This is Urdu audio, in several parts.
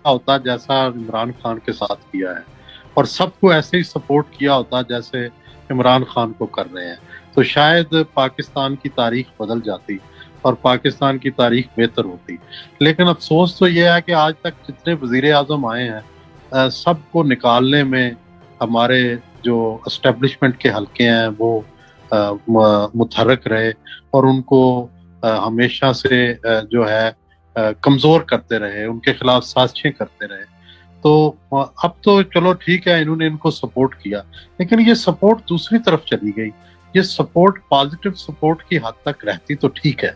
ہوتا جیسا عمران خان کے ساتھ کیا ہے، اور سب کو ایسے ہی سپورٹ کیا ہوتا جیسے عمران خان کو کر رہے ہیں، تو شاید پاکستان کی تاریخ بدل جاتی اور پاکستان کی تاریخ بہتر ہوتی۔ لیکن افسوس تو یہ ہے کہ آج تک جتنے وزیر اعظم آئے ہیں سب کو نکالنے میں ہمارے جو اسٹیبلشمنٹ کے حلقے ہیں وہ متحرک رہے، اور ان کو ہمیشہ سے جو ہے کمزور کرتے رہے، ان کے خلاف سازشیں کرتے رہے۔ تو اب تو چلو ٹھیک ہے، انہوں نے ان کو سپورٹ کیا، لیکن یہ سپورٹ دوسری طرف چلی گئی۔ یہ سپورٹ پازیٹیو سپورٹ کی حد تک رہتی تو ٹھیک ہے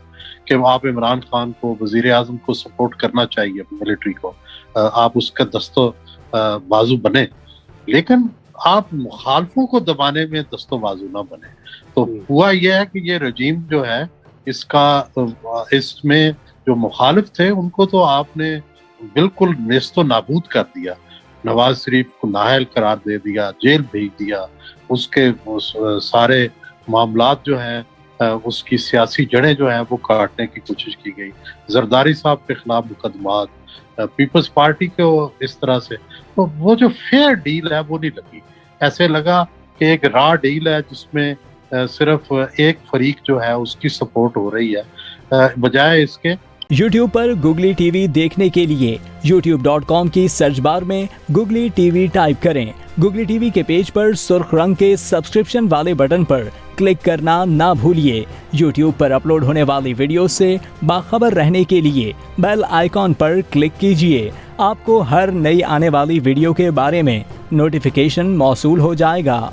کہ آپ عمران خان کو، وزیر اعظم کو سپورٹ کرنا چاہیے، ملٹری کو، آپ اس کا دست و بازو بنے، لیکن آپ مخالفوں کو دبانے میں دست و بازو نہ بنے۔ تو ہوا یہ ہے کہ یہ رجیم جو ہے اس میں جو مخالف تھے ان کو تو آپ نے بالکل نیست و نابود کر دیا، نواز شریف کو نااہل قرار دے دیا، جیل بھیج دیا، اس کے سارے معاملات جو ہیں اس کی سیاسی جڑیں جو ہیں وہ کاٹنے کی کوشش کی گئی، زرداری صاحب کے خلاف مقدمات، پیپلز پارٹی کو اس طرح سے، تو وہ جو فیئر ڈیل ہے وہ نہیں لگی، ایسے لگا کہ ایک را ڈیل ہے جس میں صرف ایک فریق جو ہے اس کی سپورٹ ہو رہی ہے، بجائے اس کے یوٹیوب پر گوگلی ٹی وی دیکھنے کے لیے youtube.com کی سرچ بار میں گوگلی ٹی وی ٹائپ کریں۔ گوگلی ٹی وی کے پیج پر سرخ رنگ کے سبسکرپشن والے بٹن پر کلک کرنا نہ بھولیے۔ یوٹیوب پر اپلوڈ ہونے والی ویڈیو سے باخبر رہنے کے لیے بیل آئیکن پر کلک کیجیے۔ آپ کو ہر نئی آنے والی ویڈیو کے بارے میں نوٹیفیکیشن موصول ہو جائے گا۔